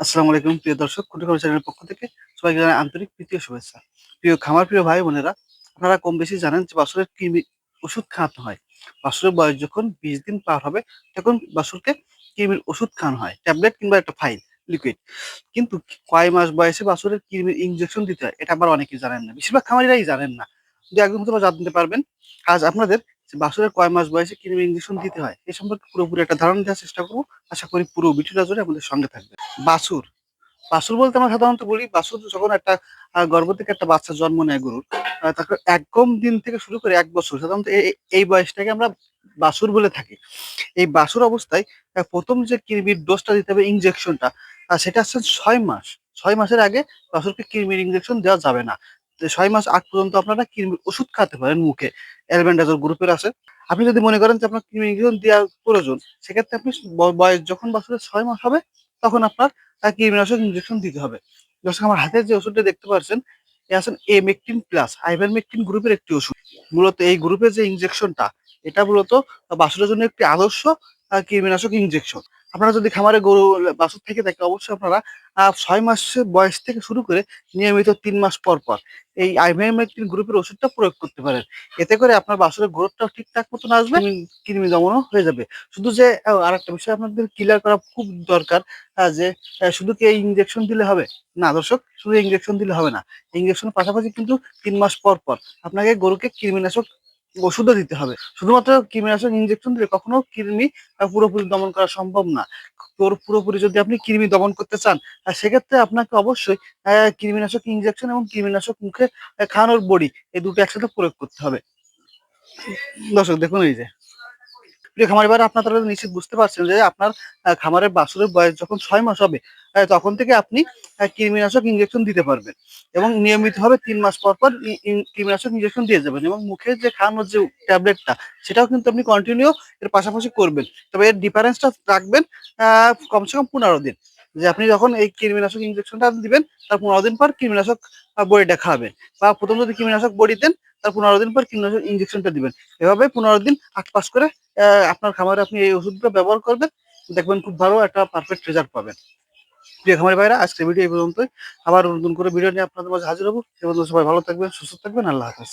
আসসালামু আলাইকুম প্রিয় দর্শক, খুঁটি খবর চ্যানেলের পক্ষ থেকে সবাইকে জানাই আন্তরিক প্রীতি ও শুভেচ্ছা। প্রিয় ভাই বোনেরা, আপনারা কম বেশি জানেন যে বাছুরের কৃমি ওষুধ খাওয়াতে হয়। বাছুরের বয়স যখন 20 দিন পার হবে তখন বাছুরকে কৃমির ওষুধ খাওয়ানো হয়, ট্যাবলেট কিংবা একটা ফাইল, লিকুইড। কিন্তু কয় মাস বয়সে বাছুরের কৃমির ইনজেকশন দিতে হয় এটা আবার অনেকেই জানেন না, বেশিরভাগ খামারিরাই জানেন না। দু একজন হয়তো বা জানতে পারবেন। আজ আপনাদের যে বাছুরের কয় মাস বয়সে কৃমির ইনজেকশন দিতে হয় এ সম্পর্কে পুরোপুরি একটা ধারণা দেওয়ার চেষ্টা করবো। আশা করি পুরো ভিডিওটা জুড়ে আমাদের সঙ্গে থাকবে। বাছুর বাছুর বলতে আমরা সাধারণত বলি বাছুর যখন একটা গর্ভ থেকে একটা বাচ্চা জন্ম নেয় গরুর, তারপর একম দিন থেকে শুরু করে ১ বছর সাধারণত এই বয়সটাকে আমরা বাছুর বলে থাকি। এই বাছুর অবস্থায় ১ম যে কৃমির ডোজটা দিতে হবে, ইনজেকশনটা, সেটা হচ্ছে ৬ মাস। ৬ মাসের আগে বাছুরকে কৃমির ইনজেকশন দেওয়া যাবে না। তো ৬ মাস আগ পর্যন্ত আপনারা কৃমির ওষুধ খাওয়াতে পারেন মুখে। অ্যালবেন্ডাজল গ্রুপের আছে। আপনি যদি মনে করেন যে আপনার কৃমির ইনজেকশন দেওয়া প্রয়োজন, সেক্ষেত্রে আপনি বয়স যখন বাছুরের ৬ মাস হবে তখন আপনার কৃমিনাশক ইনজেকশন দিতে হবে। দর্শক, আমার হাতে যে ওষুধটা দেখতে পাচ্ছেন, এ আছেন এমেকটিন প্লাস, আইভারমেকটিন গ্রুপের একটি ওষুধ। মূলত এই গ্রুপের যে ইনজেকশনটা, এটা মূলত বাছুরের জন্য একটি আদর্শ কৃমিনাশক ইনজেকশন। আপনারা যদি খামারে গরু বাছুর থেকে থাকে, অবশ্যই আপনারা ৬ মাসের বয়স থেকে শুরু করে নিয়মিত ৩ মাস পর পর এই আইভারমেকটিন গ্রুপের ওষুধটা প্রয়োগ করতে পারেন। এতে করে আপনার বাছুরের গ্রোথটাও ঠিকঠাক মতন আসবে, কৃমি দমনও হয়ে যাবে। শুধু যে আরেকটা বিষয় আপনাদের ক্লিয়ার করা খুব দরকার, যে শুধু কি এই ইনজেকশন দিলে হবে? না দর্শক, শুধু ইনজেকশন দিলে হবে না। ইনজেকশনের পাশাপাশি কিন্তু ৩ মাস পর পর আপনাকে গরুকে কৃমিনাশক ওষুধও দিতে হবে। শুধুমাত্র কৃমিনাশক ইনজেকশন দিলে কখনো কৃমি পুরোপুরি দমন করা সম্ভব না। পুরোপুরি যদি আপনি কৃমি দমন করতে চান, সেক্ষেত্রে আপনাকে অবশ্যই কৃমিনাশক ইনজেকশন এবং কৃমিনাশক মুখে খাওয়ানোর বড়ি, এই দুটো একসাথে প্রয়োগ করতে হবে। দর্শক দেখুন, এই যে প্রিয় খামারি ভাইরা, আপনারা তাহলে নিশ্চিত বুঝতে পারছেন যে আপনার খামারের বাছুরের বয়স যখন ৬ মাস হবে, তখন থেকে আপনি কৃমিনাশক ইনজেকশন দিতে পারবেন এবং নিয়মিতভাবে ৩ মাস পর পর কৃমিনাশক ইনজেকশন দিয়ে যাবেন এবং মুখে যে খাওয়ানোর যে ট্যাবলেটটা, সেটাও কিন্তু আপনি কন্টিনিউ এর পাশাপাশি করবেন। তবে এর ডিফারেন্সটা রাখবেন কমসে কম ১৫ দিন। যে আপনি যখন এই কৃমিনাশক ইনজেকশনটা দিবেন, তার ১৫ দিন পর কৃমিনাশক বড়িটা খাওয়াবেন, বা ১ম যদি কৃমিনাশক বড়ি দেন, তার ১৫ দিন পর কৃমিনাশক ইনজেকশনটা দিবেন। এভাবে ১৫ দিন আগ পাশ করে আপনার খামারে আপনি এই ওষুধগুলো ব্যবহার করবেন। দেখবেন খুব ভালো একটা পারফেক্ট রেজাল্ট পাবেন। প্রিয় খামারি ভাইরা, আজকের ভিডিও এই পর্যন্তই। আবার নতুন করে ভিডিও নিয়ে আপনাদের মাঝে হাজির হবো। সে পর্যন্ত সবাই ভালো থাকবেন, সুস্থ থাকবেন। আল্লাহ হাফেজ।